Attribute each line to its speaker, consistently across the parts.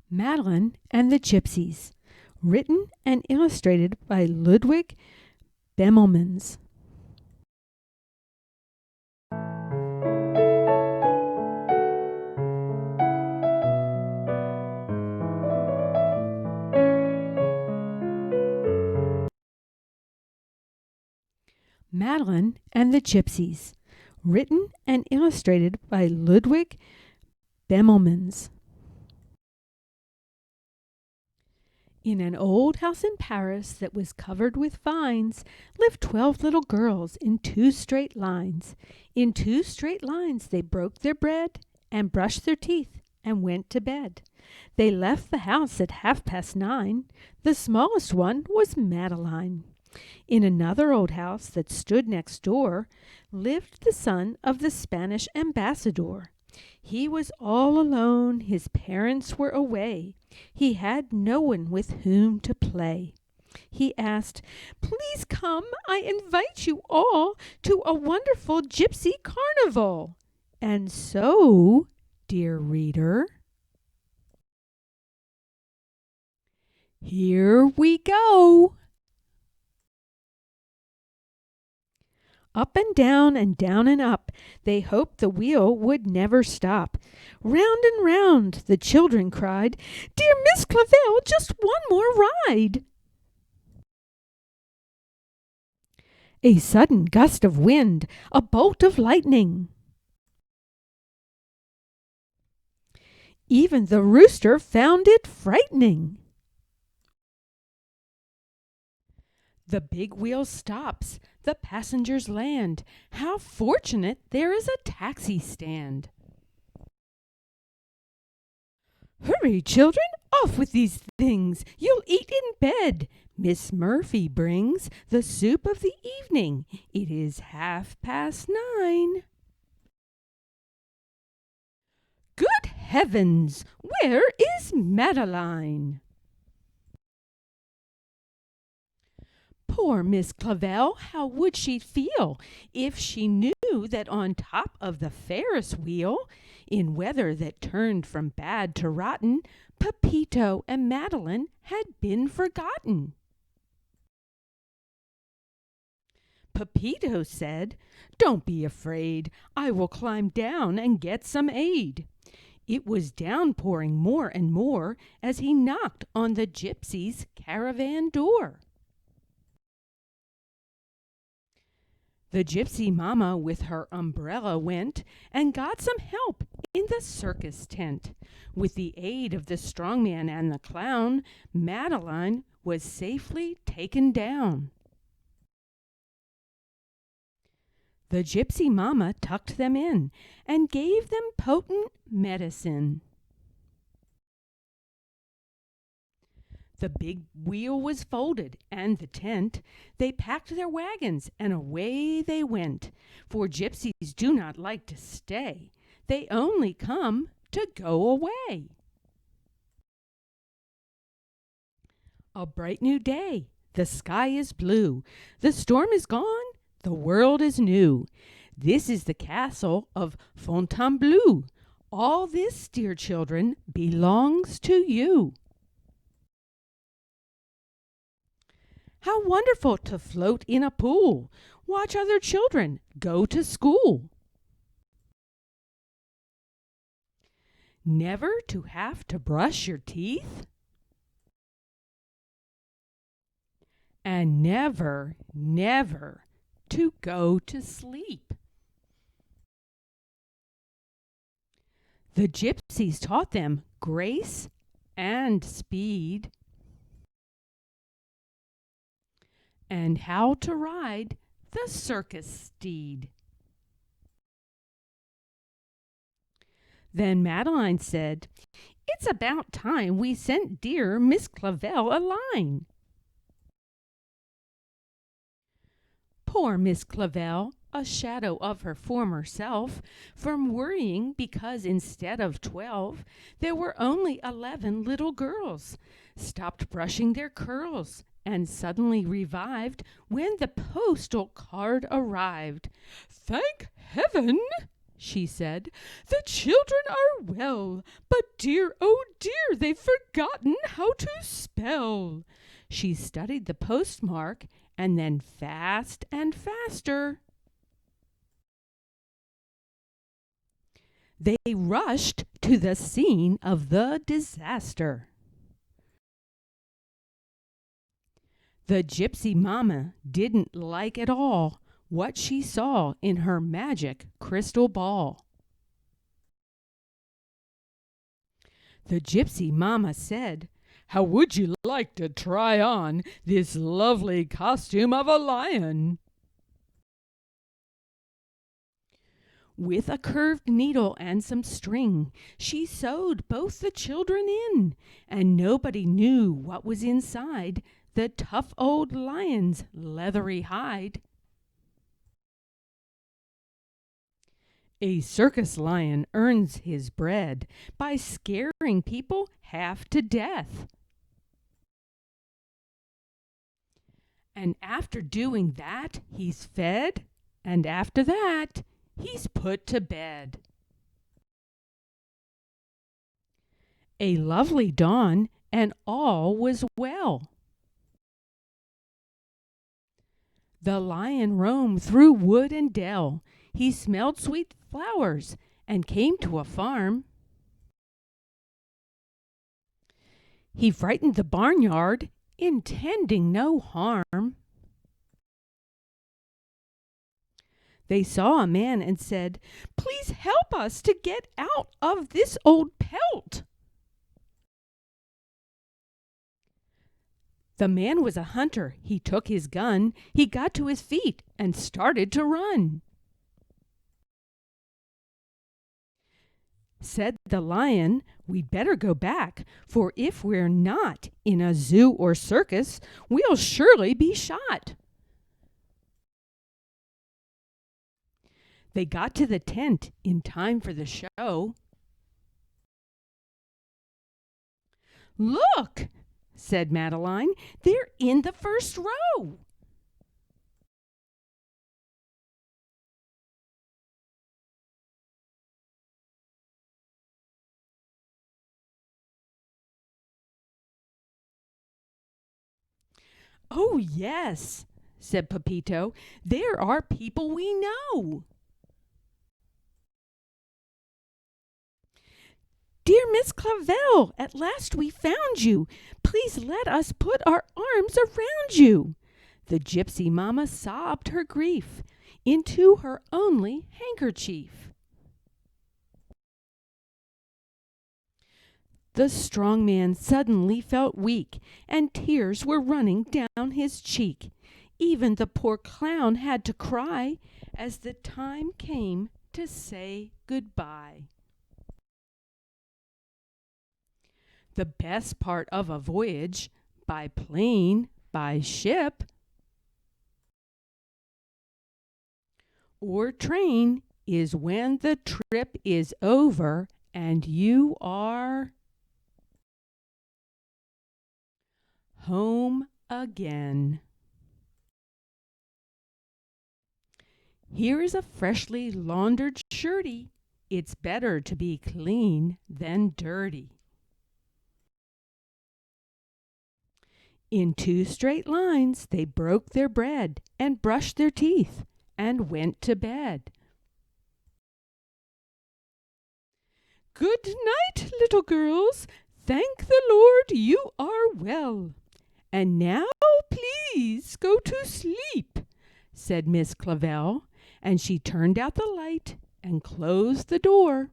Speaker 1: Madeline and the Gypsies, written and illustrated by Ludwig Bemelmans. Madeline and the Gypsies, written and illustrated by Ludwig Bemelmans. In an old house in Paris that was covered with vines lived 12 little girls in 2 straight lines. In 2 straight lines they broke their bread and brushed their teeth and went to bed. They left the house at 9:30. The smallest one was Madeline. In another old house that stood next door lived the son of the Spanish ambassador. He was all alone, his parents were away. He had no one with whom to play. He asked, "Please come, I invite you all to a wonderful gypsy carnival." And so, dear reader, here we go. Up and down and up, they hoped the wheel would never stop. Round and round, the children cried, "Dear Miss Clavel, just one more ride." A sudden gust of wind, a bolt of lightning. Even the rooster found it frightening. The big wheel stops, the passengers land. How fortunate there is a taxi stand. "Hurry, children, off with these things. You'll eat in bed. Miss Murphy brings the soup of the evening. It is 9:30. Good heavens, where is Madeline? Poor Miss Clavel, how would she feel if she knew that on top of the Ferris wheel, in weather that turned from bad to rotten, Pepito and Madeline had been forgotten? Pepito said, "Don't be afraid, I will climb down and get some aid." It was downpouring more and more as he knocked on the Gypsies' caravan door. The gypsy mama with her umbrella went and got some help in the circus tent. With the aid of the strong man and the clown, Madeline was safely taken down. The gypsy mama tucked them in and gave them potent medicine. The big wheel was folded, and the tent. They packed their wagons, and away they went. For gypsies do not like to stay. They only come to go away. A bright new day. The sky is blue. The storm is gone. The world is new. This is the castle of Fontainebleau. All this, dear children, belongs to you. How wonderful to float in a pool, watch other children go to school. Never to have to brush your teeth, and never, never to go to sleep. The gypsies taught them grace and speed, and how to ride the circus steed. Then Madeline said, "It's about time we sent dear Miss Clavel a line." Poor Miss Clavel, a shadow of her former self, from worrying because instead of 12 there were only 11 little girls, stopped brushing their curls and suddenly revived when the postal card arrived. "Thank heaven," she said. "The children are well, but dear, oh dear, they've forgotten how to spell." She studied the postmark, and then fast and faster they rushed to the scene of the disaster. The gypsy mamma didn't like at all what she saw in her magic crystal ball. The gypsy mamma said, "How would you like to try on this lovely costume of a lion?" With a curved needle and some string, she sewed both the children in, and nobody knew what was inside the tough old lion's leathery hide. A circus lion earns his bread by scaring people half to death. And after doing that, he's fed, and after that, he's put to bed. A lovely dawn, and all was well. The lion roamed through wood and dell. He smelled sweet flowers and came to a farm. He frightened the barnyard, intending no harm. They saw a man and said, "Please help us to get out of this old pelt." The man was a hunter. He took his gun. He got to his feet and started to run. Said the lion, "We'd better go back, for if we're not in a zoo or circus, we'll surely be shot." They got to the tent in time for the show. "Look," said Madeline, "they're in the first row." "Oh, yes," said Pepito, "there are people we know." "Dear Miss Clavel, at last we found you. Please let us put our arms around you." The gypsy mamma sobbed her grief into her only handkerchief. The strong man suddenly felt weak, and tears were running down his cheek. Even the poor clown had to cry as the time came to say goodbye. The best part of a voyage, by plane, by ship, or train, is when the trip is over and you are home again. Here is a freshly laundered shirty. It's better to be clean than dirty. In 2 straight lines they broke their bread and brushed their teeth and went to bed. "Good night, little girls. Thank the Lord you are well. And now please go to sleep," said Miss Clavel, and she turned out the light and closed the door.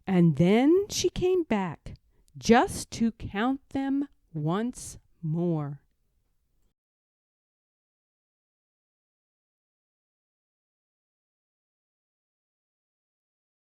Speaker 1: And then she came back just to count them once more.